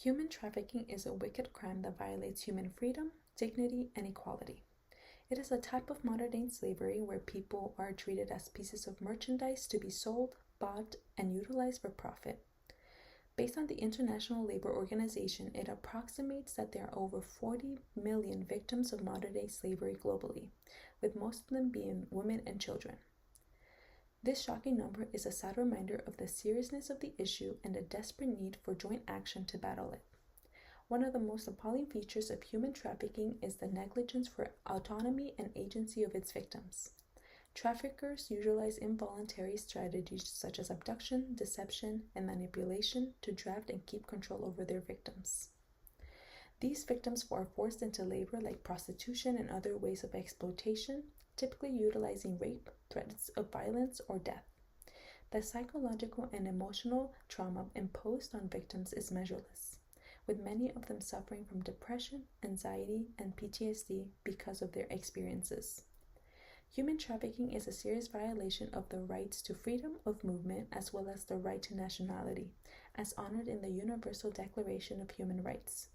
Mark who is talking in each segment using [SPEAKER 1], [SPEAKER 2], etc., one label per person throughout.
[SPEAKER 1] Human trafficking is a wicked crime that violates human freedom, dignity, and equality. It is a type of modern-day slavery where people are treated as pieces of merchandise to be sold, bought, and utilized for profit. Based on the International Labor Organization, it approximates that there are over 40 million victims of modern-day slavery globally, with most of them being women and children. This shocking number is a sad reminder of the seriousness of the issue and a desperate need for joint action to battle it. One of the most appalling features of human trafficking is the negligence for autonomy and agency of its victims. Traffickers utilize involuntary strategies such as abduction, deception, and manipulation to draft and keep control over their victims. These victims are forced into labor like prostitution and other ways of exploitation, typically utilizing rape, threats of violence, or death. The psychological and emotional trauma imposed on victims is measureless, with many of them suffering from depression, anxiety, and PTSD because of their experiences. Human trafficking is a serious violation of the rights to freedom of movement as well as the right to nationality, as honored in the Universal Declaration of Human Rights.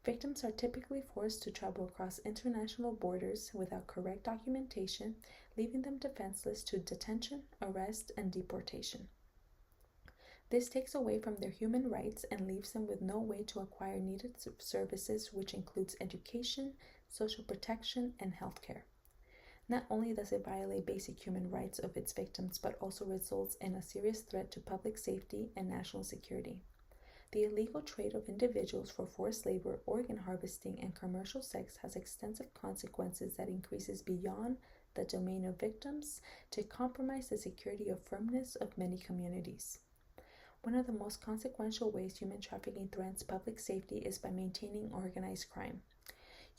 [SPEAKER 1] Victims are typically forced to travel across international borders without correct documentation, leaving them defenseless to detention, arrest, and deportation. This takes away from their human rights and leaves them with no way to acquire needed services, which includes education, social protection, and healthcare. Not only does it violate basic human rights of its victims, but also results in a serious threat to public safety and national security. The illegal trade of individuals for forced labor, organ harvesting, and commercial sex has extensive consequences that increases beyond the domain of victims to compromise the security or firmness of many communities. One of the most consequential ways human trafficking threatens public safety is by maintaining organized crime.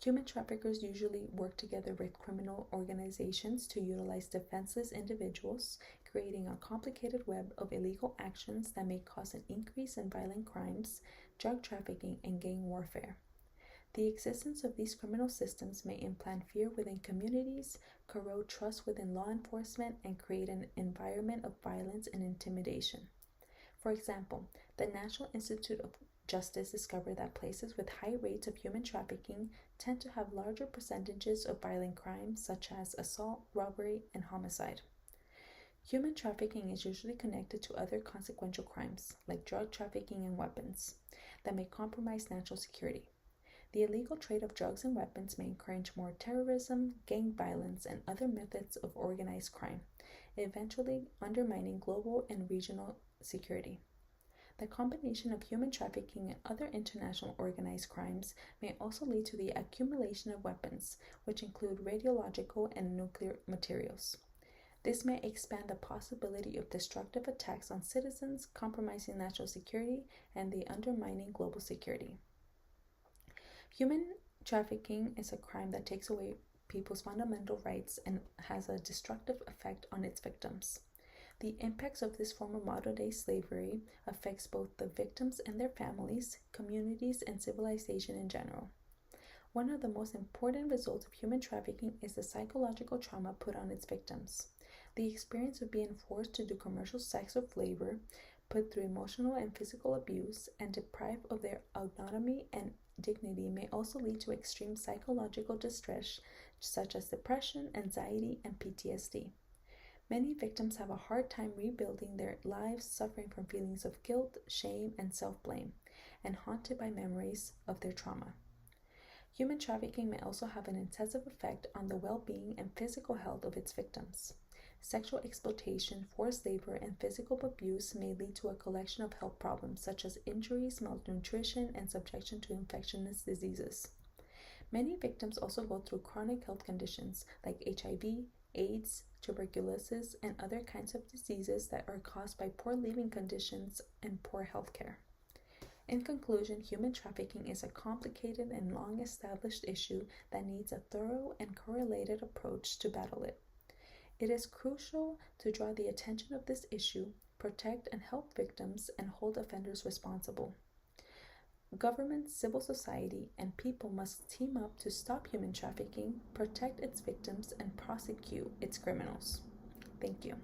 [SPEAKER 1] Human traffickers usually work together with criminal organizations to utilize defenseless individuals, creating a complicated web of illegal actions that may cause an increase in violent crimes, drug trafficking, and gang warfare. The existence of these criminal systems may implant fear within communities, corrode trust within law enforcement, and create an environment of violence and intimidation. For example, the National Institute of Justice discovered that places with high rates of human trafficking tend to have larger percentages of violent crimes such as assault, robbery, and homicide. Human trafficking is usually connected to other consequential crimes, like drug trafficking and weapons, that may compromise national security. The illegal trade of drugs and weapons may encourage more terrorism, gang violence, and other methods of organized crime, eventually undermining global and regional security. The combination of human trafficking and other international organized crimes may also lead to the accumulation of weapons, which include radiological and nuclear materials. This may expand the possibility of destructive attacks on citizens, compromising national security and undermining global security. Human trafficking is a crime that takes away people's fundamental rights and has a destructive effect on its victims. The impacts of this form of modern-day slavery affects both the victims and their families, communities, and civilization in general. One of the most important results of human trafficking is the psychological trauma put on its victims. The experience of being forced to do commercial sex or labor, put through emotional and physical abuse, and deprived of their autonomy and dignity may also lead to extreme psychological distress such as depression, anxiety, and PTSD. Many victims have a hard time rebuilding their lives, suffering from feelings of guilt, shame, and self-blame, and haunted by memories of their trauma. Human trafficking may also have an intensive effect on the well-being and physical health of its victims. Sexual exploitation, forced labor, and physical abuse may lead to a collection of health problems such as injuries, malnutrition, and subjection to infectious diseases. Many victims also go through chronic health conditions like HIV, AIDS, tuberculosis, and other kinds of diseases that are caused by poor living conditions and poor health care. In conclusion, human trafficking is a complicated and long-established issue that needs a thorough and correlated approach to battle it. It is crucial to draw the attention of this issue, protect and help victims, and hold offenders responsible. Governments, civil society, and people must team up to stop human trafficking, protect its victims, and prosecute its criminals. Thank you.